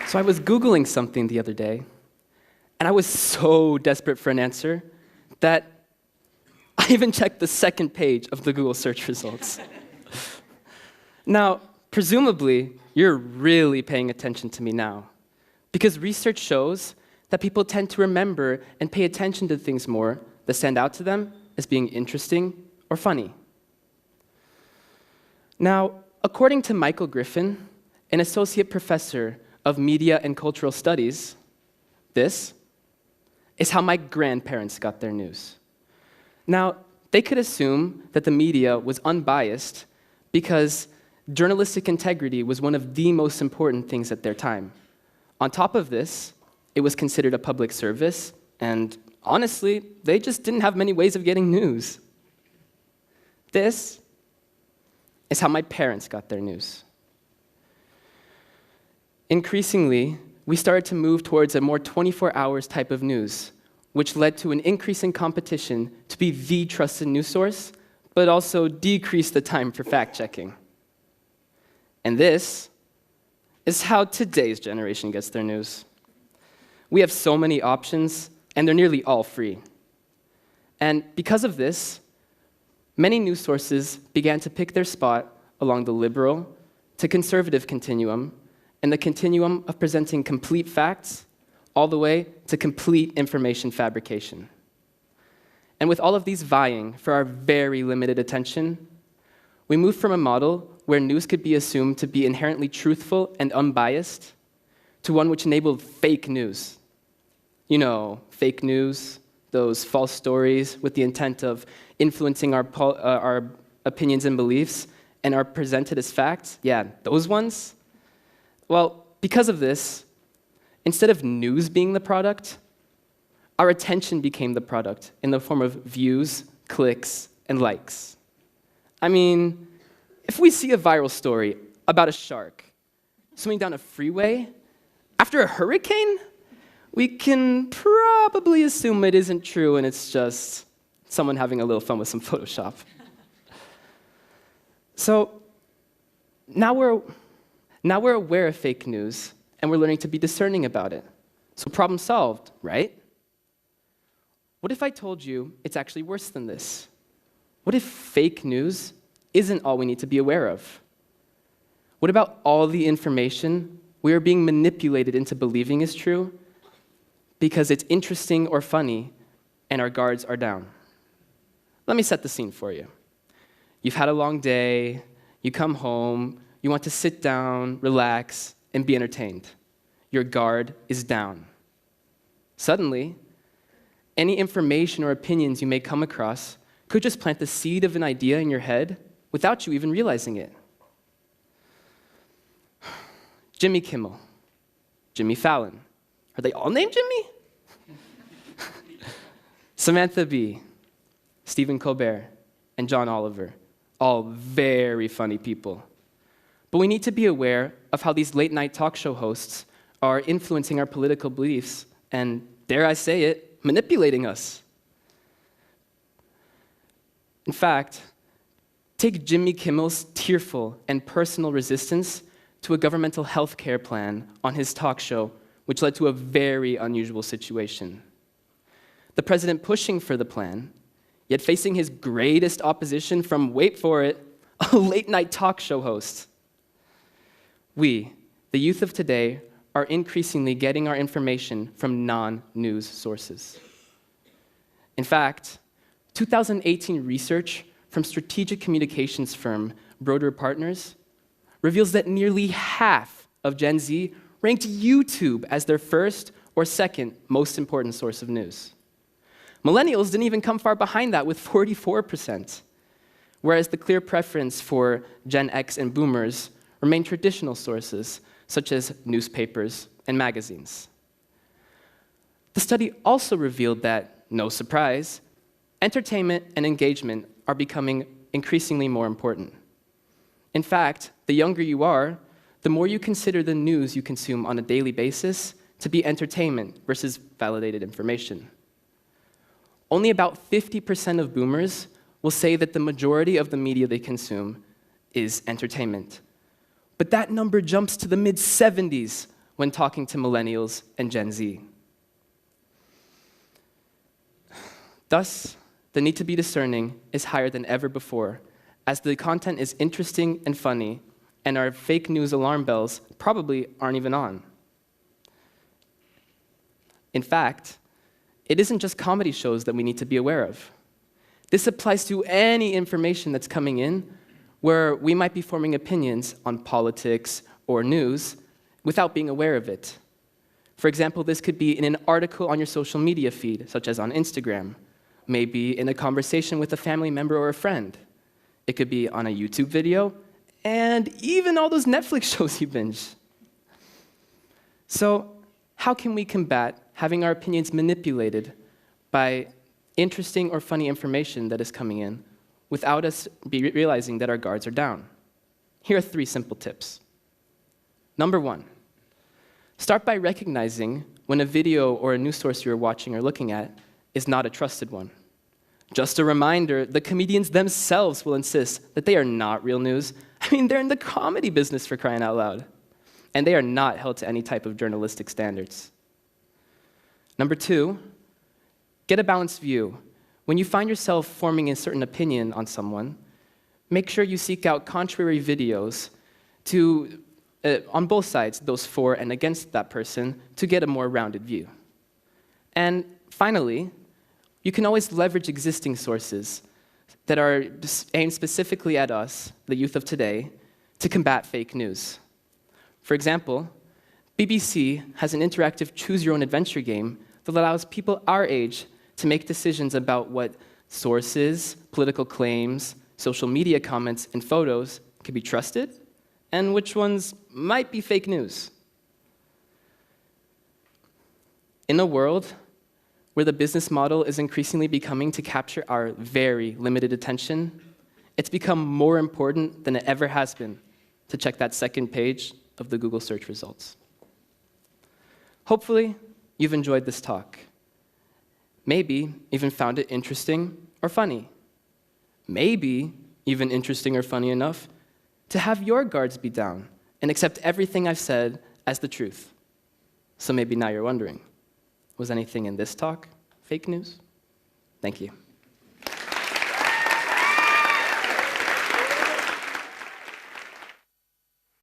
So I was Googling something the other day, and I was so desperate for an answer that I even checked the second page of the Google search results. Now, presumably, you're really paying attention to me now, because research shows that people tend to remember and pay attention to things more that stand out to them as being interesting or funny. Now, according to Michael Griffin, an associate professor of media and cultural studies, this is how my grandparents got their news. Now, they could assume that the media was unbiased because journalistic integrity was one of the most important things at their time. On top of this, it was considered a public service, and honestly, they just didn't have many ways of getting news. This is how my parents got their news. Increasingly, we started to move towards a more 24 hours type of news, which led to an increase in competition to be the trusted news source, but also decreased the time for fact-checking. And this is how today's generation gets their news. We have so many options, and they're nearly all free. And because of this, many news sources began to pick their spot along the liberal to conservative continuum, and the continuum of presenting complete facts all the way to complete information fabrication. And with all of these vying for our very limited attention, we moved from a model where news could be assumed to be inherently truthful and unbiased to one which enabled fake news. You know, fake news, those false stories with the intent of influencing our opinions and beliefs and are presented as facts. Yeah, those ones. Well, because of this, instead of news being the product, our attention became the product in the form of views, clicks, and likes. I mean, if we see a viral story about a shark swimming down a freeway after a hurricane, we can probably assume it isn't true and it's just someone having a little fun with some Photoshop. So now we're aware of fake news, and we're learning to be discerning about it. So problem solved, right? What if I told you it's actually worse than this? What if fake news isn't all we need to be aware of? What about all the information we are being manipulated into believing is true because it's interesting or funny, and our guards are down? Let me set the scene for you. You've had a long day, you come home, you want to sit down, relax, and be entertained. Your guard is down. Suddenly, any information or opinions you may come across could just plant the seed of an idea in your head without you even realizing it. Jimmy Kimmel, Jimmy Fallon. Are they all named Jimmy? Samantha Bee, Stephen Colbert, and John Oliver. All very funny people. But we need to be aware of how these late-night talk show hosts are influencing our political beliefs and, dare I say it, manipulating us. In fact, take Jimmy Kimmel's tearful and personal resistance to a governmental health care plan on his talk show, which led to a very unusual situation. The president pushing for the plan, yet facing his greatest opposition from, wait for it, a late-night talk show host. We, the youth of today, are increasingly getting our information from non-news sources. In fact, 2018 research from strategic communications firm Broder Partners reveals that nearly half of Gen Z ranked YouTube as their first or second most important source of news. Millennials didn't even come far behind that with 44%, whereas the clear preference for Gen X and Boomers remain traditional sources, such as newspapers and magazines. The study also revealed that, no surprise, entertainment and engagement are becoming increasingly more important. In fact, the younger you are, the more you consider the news you consume on a daily basis to be entertainment versus validated information. Only about 50% of boomers will say that the majority of the media they consume is entertainment. But that number jumps to the mid-70s when talking to millennials and Gen Z. Thus, the need to be discerning is higher than ever before, as the content is interesting and funny, and our fake news alarm bells probably aren't even on. In fact, it isn't just comedy shows that we need to be aware of. This applies to any information that's coming in where we might be forming opinions on politics or news without being aware of it. For example, this could be in an article on your social media feed, such as on Instagram, maybe in a conversation with a family member or a friend. It could be on a YouTube video, and even all those Netflix shows you binge. So, how can we combat having our opinions manipulated by interesting or funny information that is coming in without us realizing that our guards are down? Here are 3 simple tips. Number 1, start by recognizing when a video or a news source you're watching or looking at is not a trusted one. Just a reminder, the comedians themselves will insist that they are not real news. I mean, they're in the comedy business, for crying out loud. And they are not held to any type of journalistic standards. Number 2, get a balanced view. When you find yourself forming a certain opinion on someone, make sure you seek out contrary videos on both sides, those for and against that person, to get a more rounded view. And finally, you can always leverage existing sources that are aimed specifically at us, the youth of today, to combat fake news. For example, BBC has an interactive choose-your-own-adventure game that allows people our age to make decisions about what sources, political claims, social media comments, and photos can be trusted, and which ones might be fake news. In a world where the business model is increasingly becoming to capture our very limited attention, it's become more important than it ever has been to check that second page of the Google search results. Hopefully, you've enjoyed this talk. Maybe even found it interesting or funny. Maybe even interesting or funny enough to have your guards be down and accept everything I've said as the truth. So maybe now you're wondering, was anything in this talk fake news? Thank you.